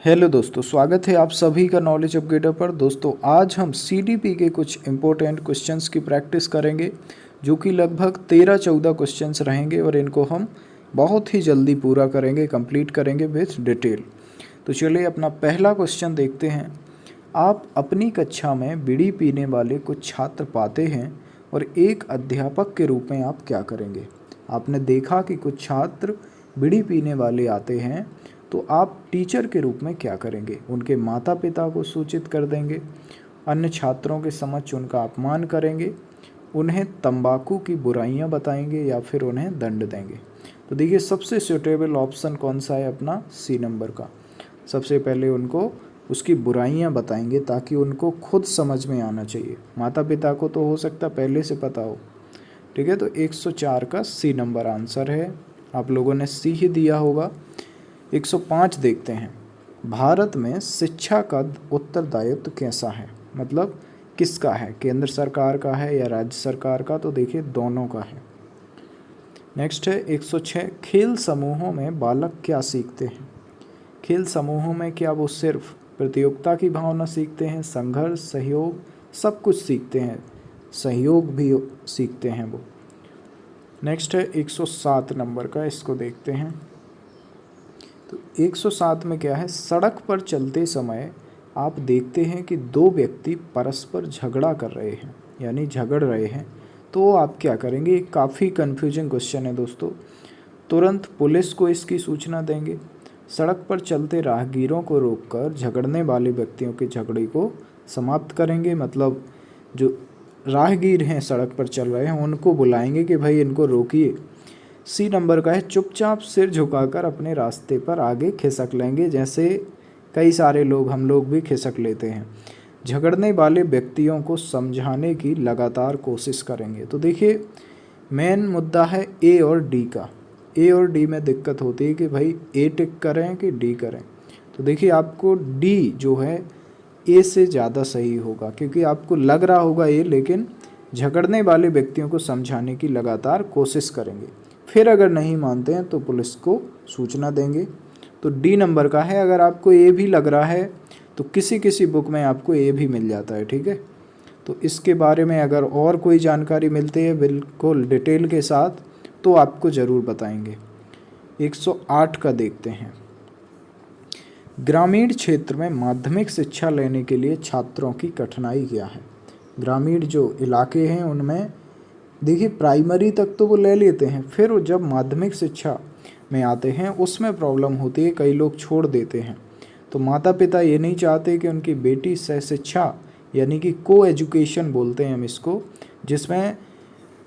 Hello दोस्तों, स्वागत है आप सभी का नॉलेज अपग्रेडर पर। दोस्तों आज हम सीडीपी के कुछ इम्पोर्टेंट क्वेश्चंस की प्रैक्टिस करेंगे जो कि लगभग 13-14 क्वेश्चंस रहेंगे और इनको हम बहुत ही जल्दी पूरा करेंगे, कंप्लीट करेंगे विथ डिटेल। तो चलिए अपना पहला क्वेश्चन देखते हैं। आप अपनी कक्षा में बीड़ी पीने वाले कुछ छात्र पाते हैं और एक अध्यापक के रूप में आप क्या करेंगे। आपने देखा कि कुछ छात्र बीड़ी पीने वाले आते हैं, तो आप टीचर के रूप में क्या करेंगे। उनके माता पिता को सूचित कर देंगे, अन्य छात्रों के समक्ष उनका अपमान करेंगे, उन्हें तंबाकू की बुराइयां बताएंगे या फिर उन्हें दंड देंगे। तो देखिए सबसे सूटेबल ऑप्शन कौन सा है, अपना सी नंबर का। सबसे पहले उनको उसकी बुराइयां बताएंगे ताकि उनको खुद समझ में आना चाहिए। माता पिता को तो हो सकता पहले से पता हो, ठीक है। तो 104 का सी नंबर आंसर है। आप लोगों ने सी ही दिया होगा। 105 देखते हैं। भारत में शिक्षा का उत्तरदायित्व कैसा है, मतलब किसका है, केंद्र सरकार का है या राज्य सरकार का। तो देखिए दोनों का है। नेक्स्ट है 106। खेल समूहों में बालक क्या सीखते हैं। खेल समूहों में क्या वो सिर्फ प्रतियोगिता की भावना सीखते हैं, संघर्ष, सहयोग, सब कुछ सीखते हैं, सहयोग भी सीखते हैं वो। नेक्स्ट है 107 नंबर का, इसको देखते हैं। तो 107 में क्या है, सड़क पर चलते समय आप देखते हैं कि दो व्यक्ति परस्पर झगड़ा कर रहे हैं, यानी झगड़ रहे हैं, तो आप क्या करेंगे। काफ़ी कन्फ्यूजिंग क्वेश्चन है दोस्तों। तुरंत पुलिस को इसकी सूचना देंगे, सड़क पर चलते राहगीरों को रोककर झगड़ने वाले व्यक्तियों के झगड़े को समाप्त करेंगे। मतलब जो राहगीर हैं सड़क पर चल रहे हैं उनको बुलाएंगे कि भाई इनको रोकिए। सी नंबर का है, चुपचाप सिर झुकाकर अपने रास्ते पर आगे खिसक लेंगे, जैसे कई सारे लोग, हम लोग भी खिसक लेते हैं। झगड़ने वाले व्यक्तियों को समझाने की लगातार कोशिश करेंगे। तो देखिए मेन मुद्दा है ए और डी का। ए और डी में दिक्कत होती है कि भाई ए टिक करें कि डी करें। तो देखिए आपको डी जो है ए से ज़्यादा सही होगा, क्योंकि आपको लग रहा होगा ए, लेकिन झगड़ने वाले व्यक्तियों को समझाने की लगातार कोशिश करेंगे। फिर अगर नहीं मानते हैं तो पुलिस को सूचना देंगे। तो डी नंबर का है। अगर आपको ए भी लग रहा है तो किसी किसी बुक में आपको ए भी मिल जाता है, ठीक है। तो इसके बारे में अगर और कोई जानकारी मिलती है बिल्कुल डिटेल के साथ, तो आपको ज़रूर बताएंगे। 108 का देखते हैं। ग्रामीण क्षेत्र में माध्यमिक शिक्षा लेने के लिए छात्रों की कठिनाई क्या है। ग्रामीण जो इलाके हैं उनमें देखिए प्राइमरी तक तो वो ले लेते हैं, फिर वो जब माध्यमिक शिक्षा में आते हैं उसमें प्रॉब्लम होती है, कई लोग छोड़ देते हैं। तो माता पिता ये नहीं चाहते कि उनकी बेटी सह शिक्षा, यानी कि को एजुकेशन बोलते हैं हम इसको, जिसमें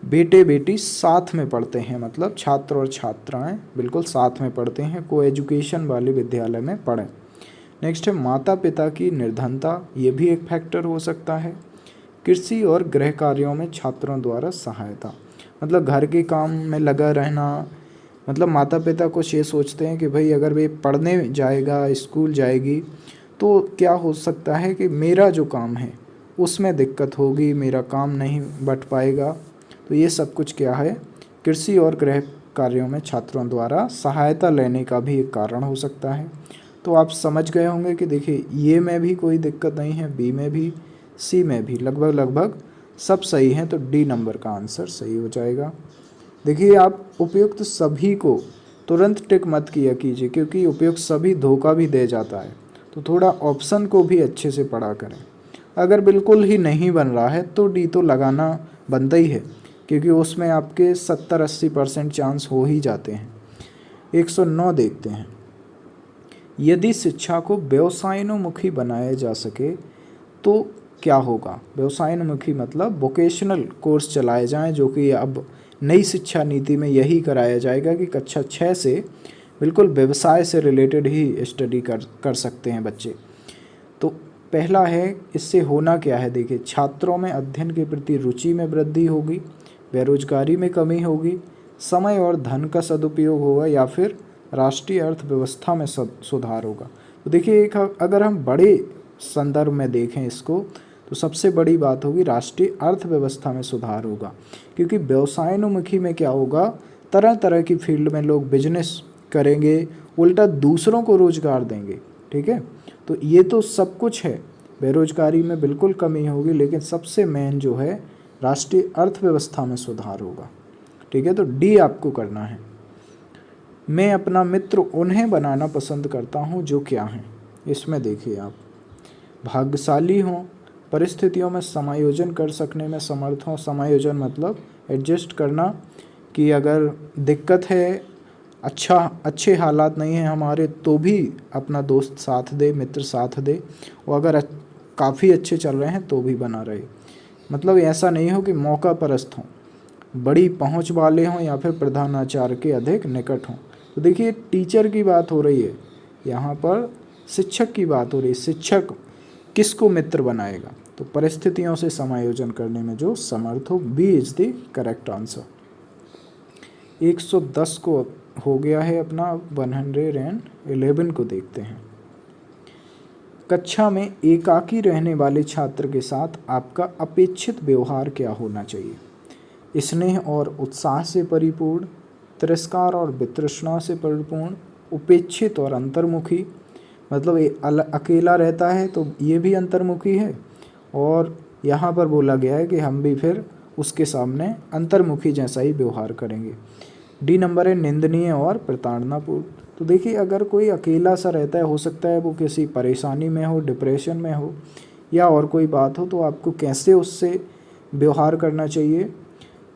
बेटे बेटी साथ में पढ़ते हैं, मतलब छात्र और छात्राएं बिल्कुल साथ में पढ़ते हैं, को एजुकेशन वाले विद्यालय में पढ़ें। नेक्स्ट है माता पिता की निर्धनता, ये भी एक फैक्टर हो सकता है। कृषि और गृह कार्यों में छात्रों द्वारा सहायता, मतलब घर के काम में लगा रहना। मतलब माता पिता कुछ ये सोचते हैं कि भाई अगर वे पढ़ने जाएगा, स्कूल जाएगी, तो क्या हो सकता है कि मेरा जो काम है उसमें दिक्कत होगी, मेरा काम नहीं बट पाएगा। तो ये सब कुछ क्या है, कृषि और गृह कार्यों में छात्रों द्वारा सहायता लेने का भी एक कारण हो सकता है। तो आप समझ गए होंगे कि देखिए ये में भी कोई दिक्कत नहीं है, बी में भी, सी में भी लगभग सब सही हैं। तो डी नंबर का आंसर सही हो जाएगा। देखिए आप उपयुक्त सभी को तुरंत टिक मत किया कीजिए, क्योंकि उपयुक्त सभी धोखा भी दे जाता है। तो थोड़ा ऑप्शन को भी अच्छे से पढ़ा करें। अगर बिल्कुल ही नहीं बन रहा है तो डी तो लगाना बनता ही है, क्योंकि उसमें आपके 70-80% चांस हो ही जाते हैं। 109 देखते हैं। यदि शिक्षा को व्यवसायोन्मुखी बनाया जा सके तो क्या होगा। व्यवसायोन्मुखी मतलब वोकेशनल कोर्स चलाए जाएं, जो कि अब नई शिक्षा नीति में यही कराया जाएगा कि कक्षा 6 से बिल्कुल व्यवसाय से रिलेटेड ही स्टडी कर सकते हैं बच्चे। तो पहला है, इससे होना क्या है, देखिए छात्रों में अध्ययन के प्रति रुचि में वृद्धि होगी, बेरोजगारी में कमी होगी, समय और धन का सदुपयोग होगा, या फिर राष्ट्रीय अर्थव्यवस्था में सुधार होगा। तो देखिए एक अगर हम बड़े संदर्भ में देखें इसको, तो सबसे बड़ी बात होगी राष्ट्रीय अर्थव्यवस्था में सुधार होगा, क्योंकि व्यवसायोन्मुखी में क्या होगा, तरह तरह की फील्ड में लोग बिजनेस करेंगे, उल्टा दूसरों को रोजगार देंगे। ठीक है। तो ये तो सब कुछ है, बेरोजगारी में बिल्कुल कमी होगी, लेकिन सबसे मेन जो है राष्ट्रीय अर्थव्यवस्था में सुधार होगा, ठीक है। तो डी आपको करना है। मैं अपना मित्र उन्हें बनाना पसंद करता हूँ जो क्या हैं, इसमें देखिए आप भाग्यशाली हों, परिस्थितियों में समायोजन कर सकने में समर्थ हों। समायोजन मतलब एडजस्ट करना, कि अगर दिक्कत है, अच्छे हालात नहीं हैं हमारे, तो भी अपना दोस्त साथ दे, मित्र साथ दे, और अगर काफ़ी अच्छे चल रहे हैं तो भी बना रहे। मतलब ऐसा नहीं हो कि मौका परस्त हों, बड़ी पहुंच वाले हों, या फिर प्रधानाचार्य के अधिक निकट हों। तो देखिए टीचर की बात हो रही है, यहाँ पर शिक्षक की बात हो रही है। शिक्षक किसको मित्र बनाएगा? तो परिस्थितियों से समायोजन करने में जो समर्थ हो। B is the correct answer. 110 को हो गया है अपना, 111 को देखते हैं। कक्षा में एकाकी रहने वाले छात्र के साथ आपका अपेक्षित व्यवहार क्या होना चाहिए? स्नेह और उत्साह से परिपूर्ण, तिरस्कार और वितृष्णा से परिपूर्ण, उपेक्षित और अंतर्मुखी। मतलब ये अकेला रहता है तो ये भी अंतर्मुखी है, और यहाँ पर बोला गया है कि हम भी फिर उसके सामने अंतर्मुखी जैसा ही व्यवहार करेंगे। डी नंबर है निंदनीय और प्रताड़नापूर्ण। तो देखिए अगर कोई अकेला सा रहता है, हो सकता है वो किसी परेशानी में हो, डिप्रेशन में हो, या और कोई बात हो, तो आपको कैसे उससे व्यवहार करना चाहिए?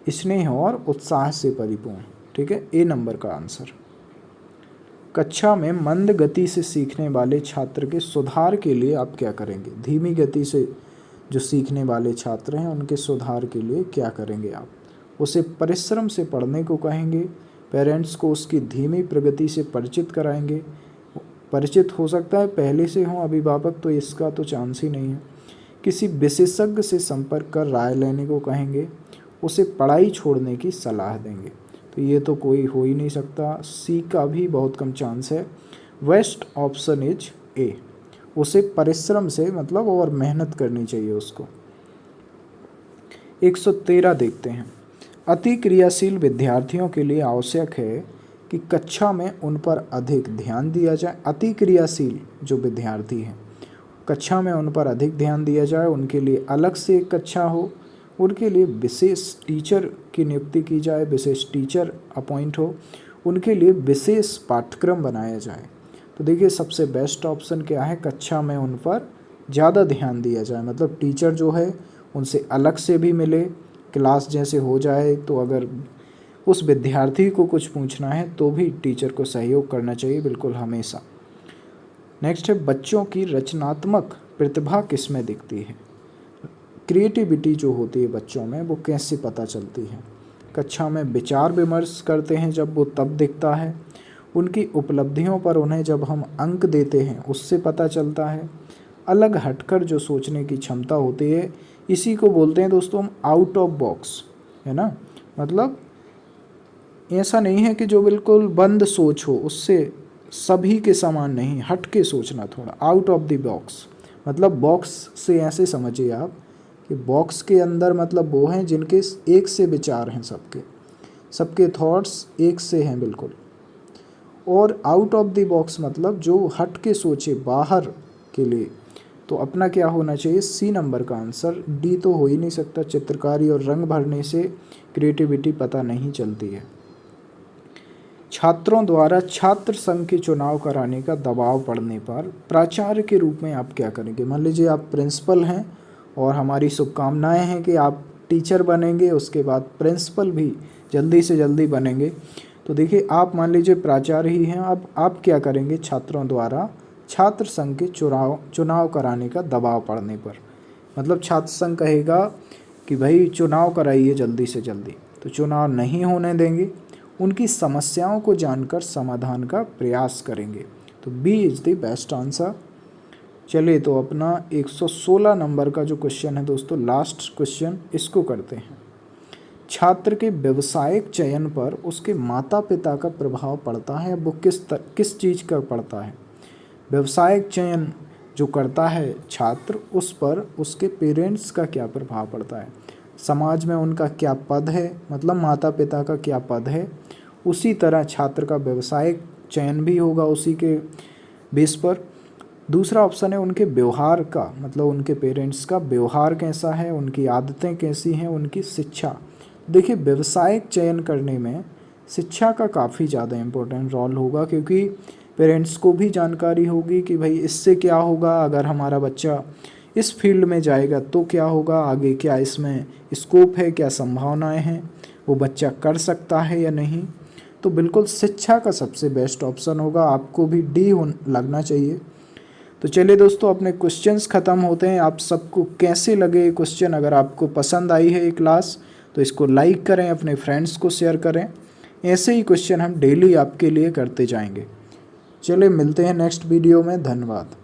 स्नेह और उत्साह से परिपूर्ण, ठीक है, ए नंबर का आंसर। कक्षा में मंद गति से सीखने वाले छात्र के सुधार के लिए आप क्या करेंगे? धीमी गति से जो सीखने वाले छात्र हैं उनके सुधार के लिए क्या करेंगे आप? उसे परिश्रम से पढ़ने को कहेंगे, पेरेंट्स को उसकी धीमी प्रगति से परिचित कराएंगे। परिचित हो सकता है पहले से हों अभिभावक, तो इसका तो चांस ही नहीं है। किसी विशेषज्ञ से संपर्क कर राय लेने को कहेंगे, उसे पढ़ाई छोड़ने की सलाह देंगे। तो ये तो कोई हो ही नहीं सकता, सी का भी बहुत कम चांस है। Best option is A. उसे परिश्रम से मतलब और मेहनत करनी चाहिए उसको। 113 देखते हैं। अति क्रियाशील विद्यार्थियों के लिए आवश्यक है कि कक्षा में उन पर अधिक ध्यान दिया जाए। अति क्रियाशील जो विद्यार्थी हैं, कक्षा में उन पर अधिक ध्यान दिया जाए, उनके लिए अलग से एक कक्षा हो, उनके लिए विशेष टीचर की नियुक्ति की जाए, विशेष टीचर अपॉइंट हो, उनके लिए विशेष पाठ्यक्रम बनाया जाए। तो देखिए सबसे बेस्ट ऑप्शन क्या है? कक्षा में उन पर ज़्यादा ध्यान दिया जाए, मतलब टीचर जो है उनसे अलग से भी मिले, क्लास जैसे हो जाए। तो अगर उस विद्यार्थी को कुछ पूछना है तो भी टीचर को सहयोग करना चाहिए, बिल्कुल हमेशा। नेक्स्ट है बच्चों की रचनात्मक प्रतिभा किस में दिखती है? क्रिएटिविटी जो होती है बच्चों में वो कैसे पता चलती है? कक्षा में विचार विमर्श करते हैं जब, वो तब दिखता है। उनकी उपलब्धियों पर उन्हें जब हम अंक देते हैं उससे पता चलता है। अलग हटकर जो सोचने की क्षमता होती है, इसी को बोलते हैं दोस्तों हम आउट ऑफ बॉक्स, है ना। मतलब ऐसा नहीं है कि जो बिल्कुल बंद सोच हो, उससे सभी के समान नहीं, हट के सोचना, थोड़ा आउट ऑफ द बॉक्स। मतलब बॉक्स से ऐसे समझिए आप कि बॉक्स के अंदर मतलब वो हैं जिनके एक से विचार हैं, सबके थॉट्स एक से हैं बिल्कुल। और आउट ऑफ द बॉक्स मतलब जो हट के सोचे, बाहर के लिए। तो अपना क्या होना चाहिए? सी नंबर का आंसर। डी तो हो ही नहीं सकता, चित्रकारी और रंग भरने से क्रिएटिविटी पता नहीं चलती है। छात्रों द्वारा छात्र संघ के चुनाव कराने का दबाव पड़ने पर प्राचार्य के रूप में आप क्या करेंगे? मान लीजिए आप प्रिंसिपल हैं और हमारी शुभकामनाएं हैं कि आप टीचर बनेंगे, उसके बाद प्रिंसिपल भी जल्दी से जल्दी बनेंगे। तो देखिए आप मान लीजिए प्राचार्य ही हैं, अब आप क्या करेंगे? छात्रों द्वारा छात्र संघ के चुनाव कराने का दबाव पड़ने पर, मतलब छात्र संघ कहेगा कि भाई चुनाव कराइए जल्दी से जल्दी, तो चुनाव नहीं होने देंगे। उनकी समस्याओं को जानकर समाधान का प्रयास करेंगे। तो B is the best answer. चलिए तो अपना 116 नंबर का जो क्वेश्चन है दोस्तों, लास्ट क्वेश्चन, इसको करते हैं। छात्र के व्यवसायिक चयन पर उसके माता पिता का प्रभाव पड़ता है। वो किस चीज़ का पड़ता है? व्यवसायिक चयन जो करता है छात्र, उस पर उसके पेरेंट्स का क्या प्रभाव पड़ता है? समाज में उनका क्या पद है, मतलब माता पिता का क्या पद है। उसी तरह छात्र का व्यवसायिक चयन भी होगा उसी के बेस पर। दूसरा ऑप्शन है उनके व्यवहार का, मतलब उनके पेरेंट्स का व्यवहार कैसा है, उनकी आदतें कैसी हैं, उनकी शिक्षा। देखिए व्यवसायिक चयन करने में शिक्षा का काफ़ी ज़्यादा इम्पोर्टेंट रोल होगा, क्योंकि पेरेंट्स को भी जानकारी होगी कि भाई इससे क्या होगा, अगर हमारा बच्चा इस फील्ड में जाएगा तो क्या होगा, आगे क्या इसमें स्कोप है, क्या संभावनाएं हैं, वो बच्चा कर सकता है या नहीं। तो बिल्कुल शिक्षा का सबसे बेस्ट ऑप्शन होगा, आपको भी डी लगना चाहिए। तो चलिए दोस्तों, अपने क्वेश्चंस ख़त्म होते हैं। आप सबको कैसे लगे ये क्वेश्चन? अगर आपको पसंद आई है ये क्लास तो इसको लाइक करें, अपने फ्रेंड्स को शेयर करें। ऐसे ही क्वेश्चन हम डेली आपके लिए करते जाएंगे। चलिए मिलते हैं नेक्स्ट वीडियो में। धन्यवाद।